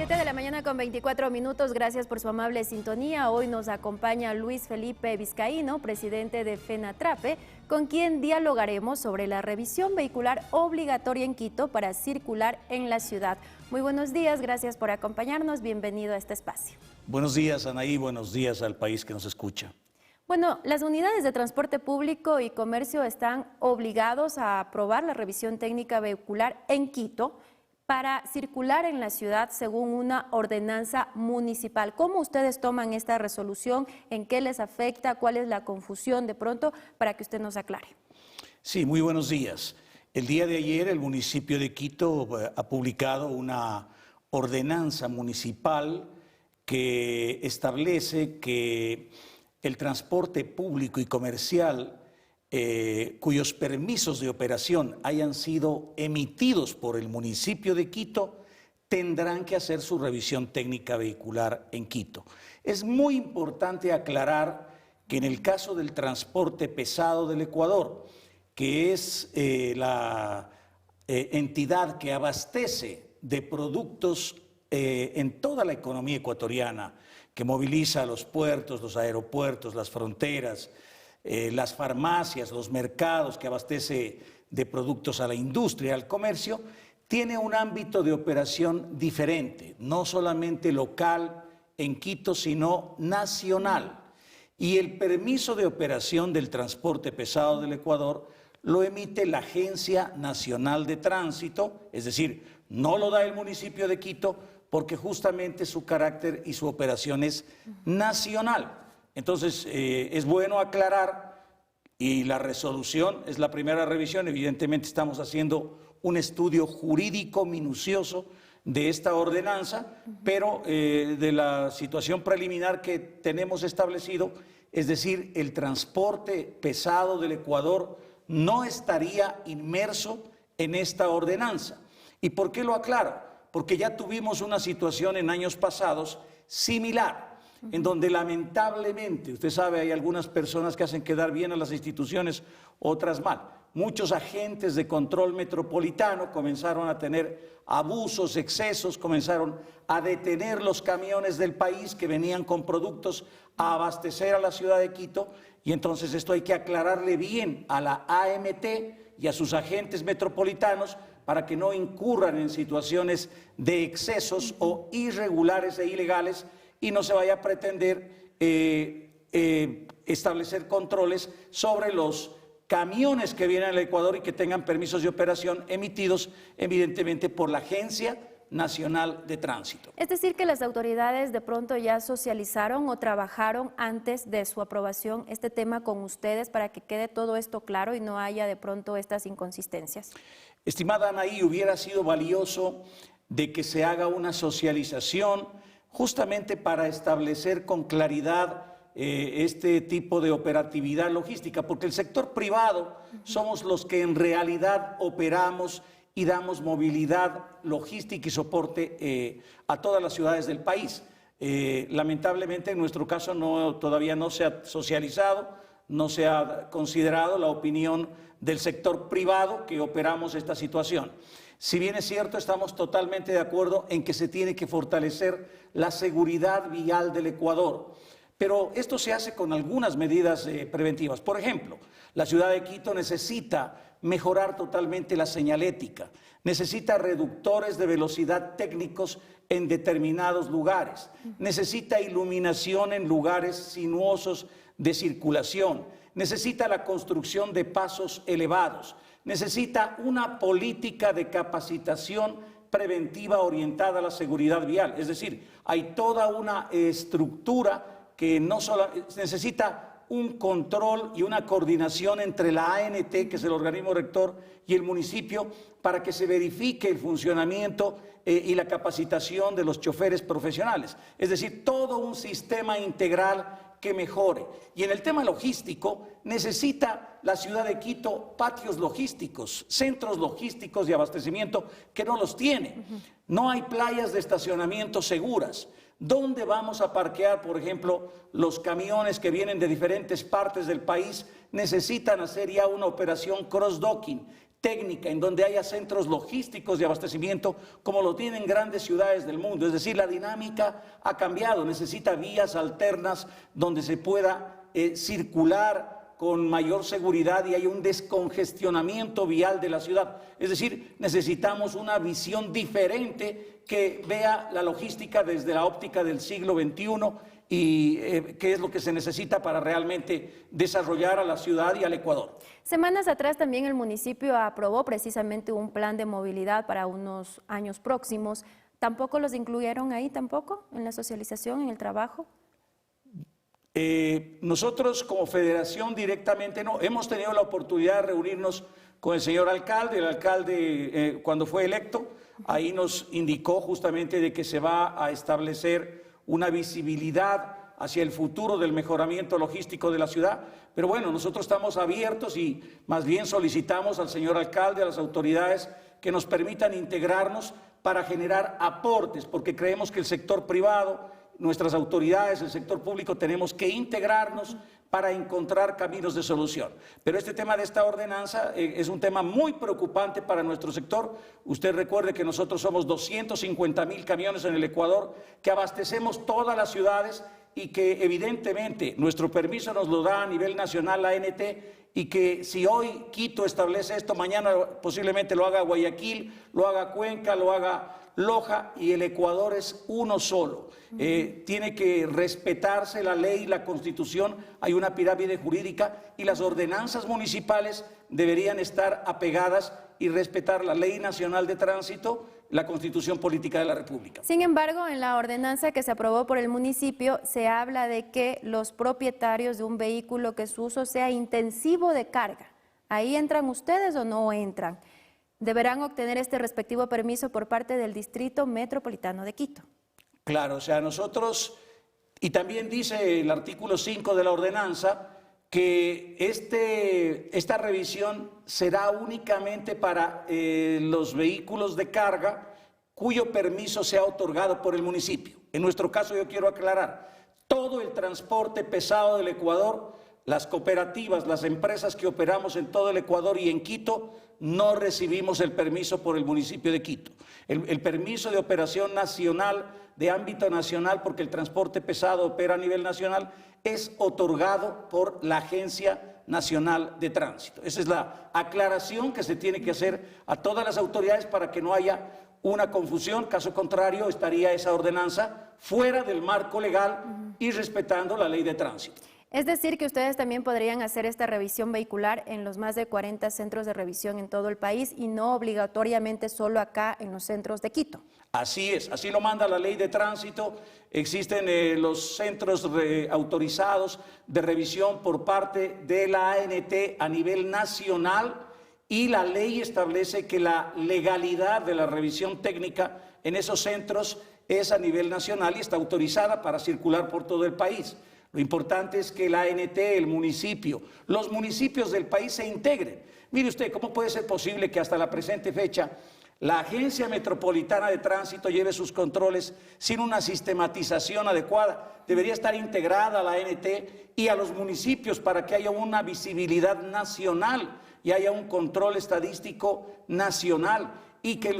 7 de la mañana con 24 minutos, gracias por su amable sintonía. Hoy nos acompaña Luis Felipe Vizcaíno, presidente de FENATRAPE, con quien dialogaremos sobre la revisión vehicular obligatoria en Quito para circular en la ciudad. Muy buenos días, gracias por acompañarnos, bienvenido a este espacio. Buenos días, Anaí, buenos días al país que nos escucha. Bueno, las unidades de transporte público y comercio están obligados a aprobar la revisión técnica vehicular en Quito para circular en la ciudad según una ordenanza municipal. ¿Cómo ustedes toman esta resolución? ¿En qué les afecta? ¿Cuál es la confusión de pronto? Para que usted nos aclare. Sí, muy buenos días. El día de ayer el municipio de Quito ha publicado una ordenanza municipal que establece que el transporte público y comercial cuyos permisos de operación hayan sido emitidos por el municipio de Quito tendrán que hacer su revisión técnica vehicular en Quito. Es muy importante aclarar que en el caso del transporte pesado del Ecuador, que es la entidad que abastece de productos en toda la economía ecuatoriana, que moviliza los puertos, los aeropuertos, las fronteras, las farmacias, los mercados, que abastece de productos a la industria, al comercio, tiene un ámbito de operación diferente, no solamente local en Quito, sino nacional. Y el permiso de operación del transporte pesado del Ecuador lo emite la Agencia Nacional de Tránsito, es decir, no lo da el municipio de Quito porque justamente su carácter y su operación es nacional. Entonces, es bueno aclarar, y la resolución es la primera revisión. Evidentemente estamos haciendo un estudio jurídico minucioso de esta ordenanza, pero de la situación preliminar que tenemos establecido, es decir, el transporte pesado del Ecuador no estaría inmerso en esta ordenanza. ¿Y por qué lo aclaro? Porque ya tuvimos una situación en años pasados similar, en donde lamentablemente, usted sabe, hay algunas personas que hacen quedar bien a las instituciones, otras mal. Muchos agentes de control metropolitano comenzaron a tener abusos, excesos, comenzaron a detener los camiones del país que venían con productos a abastecer a la ciudad de Quito, y entonces esto hay que aclararle bien a la AMT y a sus agentes metropolitanos para que no incurran en situaciones de excesos o irregulares e ilegales, y no se vaya a pretender establecer controles sobre los camiones que vienen al Ecuador y que tengan permisos de operación emitidos evidentemente por la Agencia Nacional de Tránsito. Es decir, que las autoridades de pronto ya socializaron o trabajaron antes de su aprobación este tema con ustedes para que quede todo esto claro y no haya de pronto estas inconsistencias. Estimada Anaí, hubiera sido valioso de que se haga una socialización justamente para establecer con claridad este tipo de operatividad logística, porque el sector privado somos los que en realidad operamos y damos movilidad logística y soporte a todas las ciudades del país. Lamentablemente en nuestro caso todavía no se ha socializado, no se ha considerado la opinión del sector privado que operamos esta situación. Si bien es cierto, estamos totalmente de acuerdo en que se tiene que fortalecer la seguridad vial del Ecuador, pero esto se hace con algunas medidas preventivas. Por ejemplo, la ciudad de Quito necesita mejorar totalmente la señalética, necesita reductores de velocidad técnicos en determinados lugares, necesita iluminación en lugares sinuosos de circulación, necesita la construcción de pasos elevados, necesita una política de capacitación preventiva orientada a la seguridad vial. Es decir, hay toda una estructura que no solo necesita un control y una coordinación entre la ANT, que es el organismo rector, y el municipio, para que se verifique el funcionamiento y la capacitación de los choferes profesionales. Es decir, todo un sistema integral que mejore. Y en el tema logístico, necesita la ciudad de Quito patios logísticos, centros logísticos de abastecimiento que no los tiene. No hay playas de estacionamiento seguras. ¿Dónde vamos a parquear, por ejemplo, los camiones que vienen de diferentes partes del país? Necesitan hacer ya una operación cross-docking. técnica, en donde haya centros logísticos de abastecimiento, como lo tienen grandes ciudades del mundo. Es decir, la dinámica ha cambiado, necesita vías alternas donde se pueda circular con mayor seguridad y hay un descongestionamiento vial de la ciudad. Es decir, necesitamos una visión diferente que vea la logística desde la óptica del siglo XXI y qué es lo que se necesita para realmente desarrollar a la ciudad y al Ecuador. Semanas atrás también el municipio aprobó precisamente un plan de movilidad para unos años próximos. ¿Tampoco los incluyeron ahí tampoco en la socialización, en el trabajo? Nosotros como federación directamente no, hemos tenido la oportunidad de reunirnos con el señor alcalde. El alcalde cuando fue electo, ahí nos indicó justamente de que se va a establecer una visibilidad hacia el futuro del mejoramiento logístico de la ciudad, pero bueno, nosotros estamos abiertos y más bien solicitamos al señor alcalde, a las autoridades, que nos permitan integrarnos para generar aportes, porque creemos que el sector privado, nuestras autoridades, el sector público, tenemos que integrarnos para encontrar caminos de solución. Pero este tema de esta ordenanza es un tema muy preocupante para nuestro sector. Usted recuerde que nosotros somos 250,000 camiones en el Ecuador, que abastecemos todas las ciudades y que evidentemente nuestro permiso nos lo da a nivel nacional la ANT, y que si hoy Quito establece esto, mañana posiblemente lo haga Guayaquil, lo haga Cuenca, lo haga Loja, y el Ecuador es uno solo. Tiene que respetarse la ley, la Constitución, hay una pirámide jurídica y las ordenanzas municipales deberían estar apegadas y respetar la Ley Nacional de Tránsito, la Constitución Política de la República. Sin embargo, en la ordenanza que se aprobó por el municipio se habla de que los propietarios de un vehículo que su uso sea intensivo de carga, ¿ahí entran ustedes o no entran? Deberán obtener este respectivo permiso por parte del Distrito Metropolitano de Quito. Claro, o sea, nosotros, y también dice el artículo 5 de la ordenanza, que esta revisión será únicamente para los vehículos de carga cuyo permiso sea otorgado por el municipio. En nuestro caso, yo quiero aclarar, todo el transporte pesado del Ecuador, las cooperativas, las empresas que operamos en todo el Ecuador y en Quito, no recibimos el permiso por el municipio de Quito. El permiso de operación nacional, de ámbito nacional, porque el transporte pesado opera a nivel nacional, es otorgado por la Agencia Nacional de Tránsito. Esa es la aclaración que se tiene que hacer a todas las autoridades para que no haya una confusión. Caso contrario, estaría esa ordenanza fuera del marco legal y respetando la ley de tránsito. Es decir, que ustedes también podrían hacer esta revisión vehicular en los más de 40 centros de revisión en todo el país y no obligatoriamente solo acá en los centros de Quito. Así es, así lo manda la ley de tránsito. Existen los centros autorizados de revisión por parte de la ANT a nivel nacional y la ley establece que la legalidad de la revisión técnica en esos centros es a nivel nacional y está autorizada para circular por todo el país. Lo importante es que la ANT, el municipio, los municipios del país se integren. Mire usted, ¿cómo puede ser posible que hasta la presente fecha la Agencia Metropolitana de Tránsito lleve sus controles sin una sistematización adecuada? Debería estar integrada a la ANT y a los municipios para que haya una visibilidad nacional y haya un control estadístico nacional y que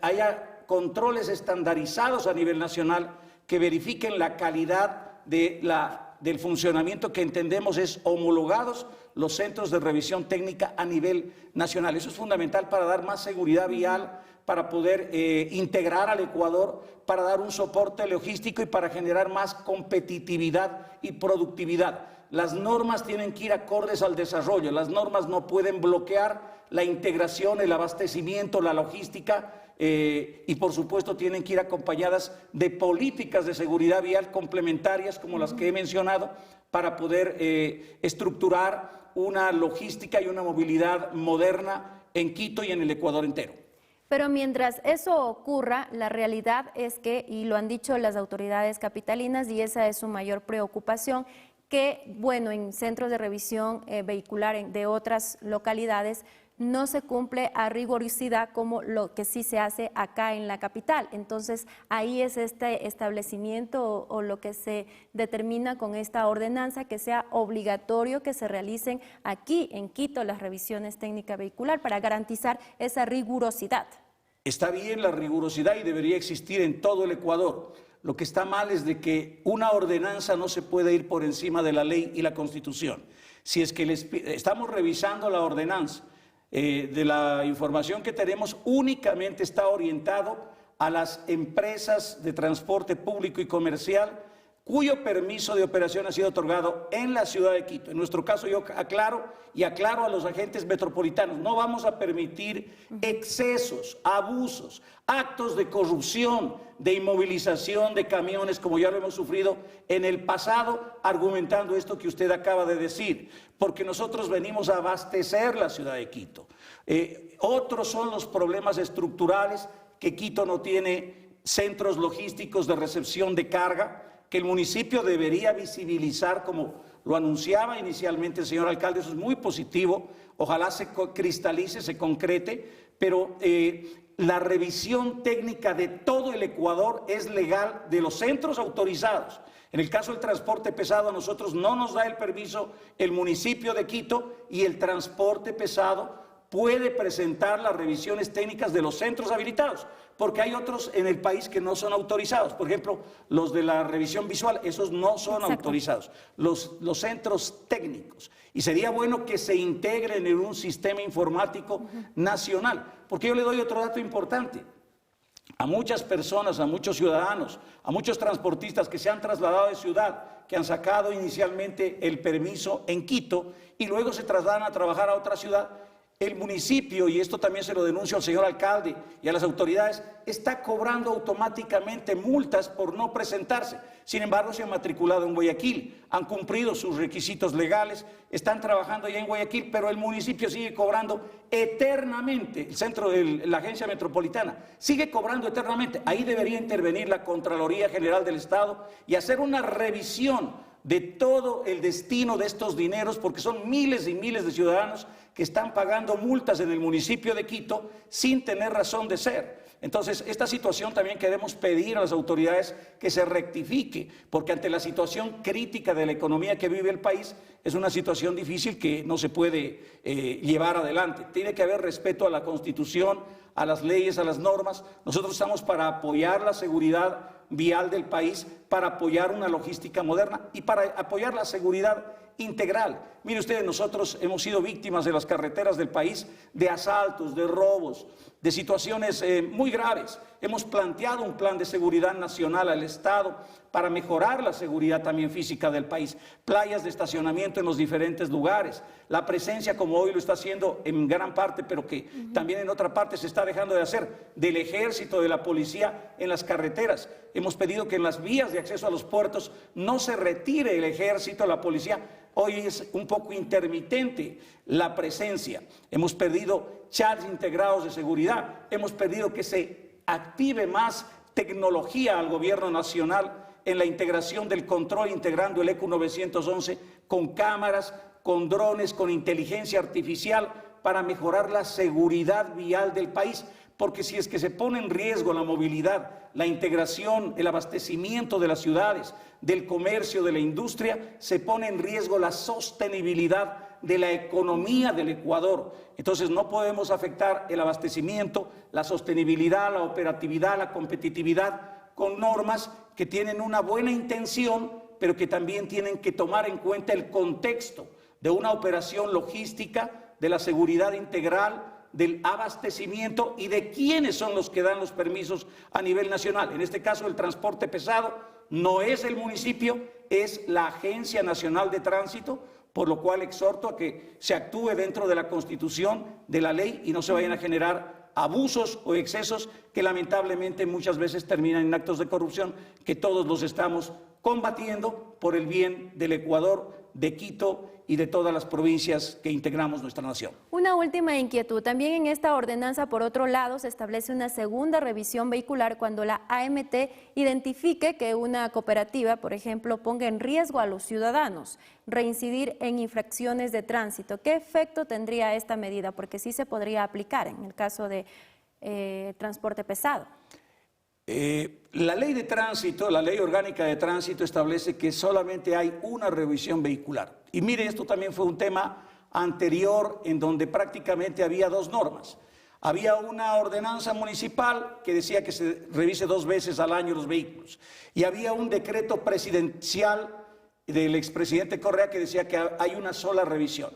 haya controles estandarizados a nivel nacional que verifiquen la calidad del funcionamiento que entendemos es homologados los centros de revisión técnica a nivel nacional. Eso es fundamental para dar más seguridad vial, para poder integrar al Ecuador, para dar un soporte logístico y para generar más competitividad y productividad. Las normas tienen que ir acordes al desarrollo, las normas no pueden bloquear la integración, el abastecimiento, la logística, y por supuesto tienen que ir acompañadas de políticas de seguridad vial complementarias como las que he mencionado para poder estructurar una logística y una movilidad moderna en Quito y en el Ecuador entero. Pero mientras eso ocurra, la realidad es que, y lo han dicho las autoridades capitalinas, y esa es su mayor preocupación, que, bueno, en centros de revisión vehicular de otras localidades no se cumple a rigurosidad como lo que sí se hace acá en la capital. Entonces, ahí es este establecimiento o lo que se determina con esta ordenanza, que sea obligatorio que se realicen aquí en Quito las revisiones técnicas vehicular para garantizar esa rigurosidad. Está bien la rigurosidad y debería existir en todo el Ecuador. Lo que está mal es de que una ordenanza no se puede ir por encima de la ley y la Constitución. Si es que estamos revisando la ordenanza, de la información que tenemos únicamente está orientado a las empresas de transporte público y comercial cuyo permiso de operación ha sido otorgado en la ciudad de Quito. En nuestro caso yo aclaro a los agentes metropolitanos, no vamos a permitir excesos, abusos, actos de corrupción, de inmovilización de camiones como ya lo hemos sufrido en el pasado, argumentando esto que usted acaba de decir, porque nosotros venimos a abastecer la ciudad de Quito. Otros son los problemas estructurales, que Quito no tiene centros logísticos de recepción de carga, que el municipio debería visibilizar, como lo anunciaba inicialmente el señor alcalde. Eso es muy positivo, ojalá se cristalice, se concrete, pero la revisión técnica de todo el Ecuador es legal de los centros autorizados. En el caso del transporte pesado, a nosotros no nos da el permiso el municipio de Quito, y el transporte pesado puede presentar las revisiones técnicas de los centros habilitados, porque hay otros en el país que no son autorizados. Por ejemplo, los de la revisión visual, esos no son autorizados. Los centros técnicos. Y sería bueno que se integren en un sistema informático nacional. Porque yo le doy otro dato importante. A muchas personas, a muchos ciudadanos, a muchos transportistas que se han trasladado de ciudad, que han sacado inicialmente el permiso en Quito y luego se trasladan a trabajar a otra ciudad, el municipio, y esto también se lo denuncio al señor alcalde y a las autoridades, está cobrando automáticamente multas por no presentarse. Sin embargo, se han matriculado en Guayaquil, han cumplido sus requisitos legales, están trabajando ya en Guayaquil, pero el municipio sigue cobrando eternamente, el centro de la agencia metropolitana sigue cobrando eternamente. Ahí debería intervenir la Contraloría General del Estado y hacer una revisión de todo el destino de estos dineros, porque son miles y miles de ciudadanos que están pagando multas en el municipio de Quito sin tener razón de ser. Entonces, esta situación también queremos pedir a las autoridades que se rectifique, porque ante la situación crítica de la economía que vive el país, es una situación difícil que no se puede llevar adelante. Tiene que haber respeto a la Constitución, a las leyes, a las normas. Nosotros estamos para apoyar la seguridad vial del país, para apoyar una logística moderna y para apoyar la seguridad integral. Mire ustedes, nosotros hemos sido víctimas de las carreteras del país, de asaltos, de robos, de situaciones muy graves. Hemos planteado un plan de seguridad nacional al Estado para mejorar la seguridad también física del país, playas de estacionamiento en los diferentes lugares, la presencia, como hoy lo está haciendo en gran parte, pero que también en otra parte se está dejando de hacer, del ejército, de la policía en las carreteras. Hemos pedido que en las vías de acceso a los puertos no se retire el ejército, la policía. Hoy es un poco intermitente la presencia. Hemos pedido chats integrados de seguridad, hemos pedido que se active más tecnología al gobierno nacional en la integración del control, integrando el ECU 911 con cámaras, con drones, con inteligencia artificial, para mejorar la seguridad vial del país. Porque si es que se pone en riesgo la movilidad, la integración, el abastecimiento de las ciudades, del comercio, de la industria, se pone en riesgo la sostenibilidad de la economía del Ecuador. Entonces no podemos afectar el abastecimiento, la sostenibilidad, la operatividad, la competitividad con normas que tienen una buena intención, pero que también tienen que tomar en cuenta el contexto de una operación logística, de la seguridad integral, del abastecimiento y de quiénes son los que dan los permisos a nivel nacional. En este caso, el transporte pesado no es el municipio, es la Agencia Nacional de Tránsito, por lo cual exhorto a que se actúe dentro de la Constitución, de la ley, y no se vayan a generar abusos o excesos que lamentablemente muchas veces terminan en actos de corrupción que todos los estamos combatiendo por el bien del Ecuador, de Quito y de todas las provincias que integramos nuestra nación. Una última inquietud. También en esta ordenanza, por otro lado, se establece una segunda revisión vehicular cuando la AMT identifique que una cooperativa, por ejemplo, ponga en riesgo a los ciudadanos, reincidir en infracciones de tránsito. ¿Qué efecto tendría esta medida? Porque sí se podría aplicar en el caso de transporte pesado. La ley de tránsito, la ley orgánica de tránsito establece que solamente hay una revisión vehicular. Y mire, esto también fue un tema anterior en donde prácticamente había dos normas. Había una ordenanza municipal que decía que se revise 2 veces al año los vehículos. Y había un decreto presidencial del expresidente Correa que decía que hay una sola revisión.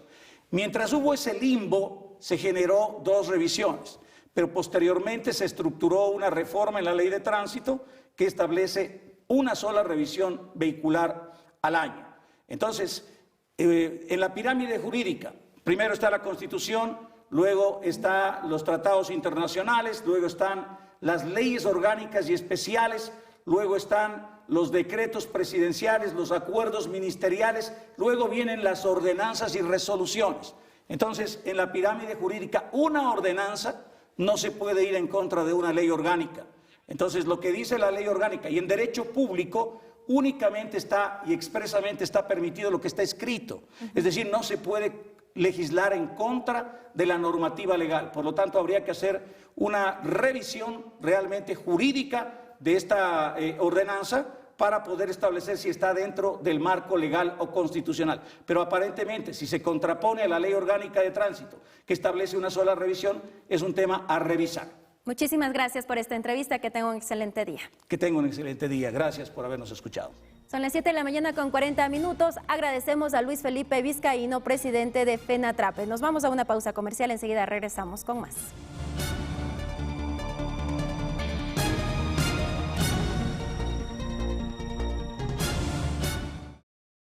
Mientras hubo ese limbo, se generó 2 revisiones. Pero posteriormente se estructuró una reforma en la ley de tránsito que establece una sola revisión vehicular al año. Entonces, en la pirámide jurídica, primero está la Constitución, luego están los tratados internacionales, luego están las leyes orgánicas y especiales, luego están los decretos presidenciales, los acuerdos ministeriales, luego vienen las ordenanzas y resoluciones. Entonces, en la pirámide jurídica, una ordenanza no se puede ir en contra de una ley orgánica. Entonces, lo que dice la ley orgánica y en derecho público únicamente está y expresamente está permitido lo que está escrito. Es decir, no se puede legislar en contra de la normativa legal. Por lo tanto, habría que hacer una revisión realmente jurídica de esta ordenanza para poder establecer si está dentro del marco legal o constitucional. Pero aparentemente, si se contrapone a la ley orgánica de tránsito, que establece una sola revisión, es un tema a revisar. Muchísimas gracias por esta entrevista. Que tenga un excelente día. Que tenga un excelente día. Gracias por habernos escuchado. Son las 7 de la mañana con 40 minutos. Agradecemos a Luis Felipe Vizcaíno, presidente de FENATRAPE. Nos vamos a una pausa comercial. Enseguida regresamos con más.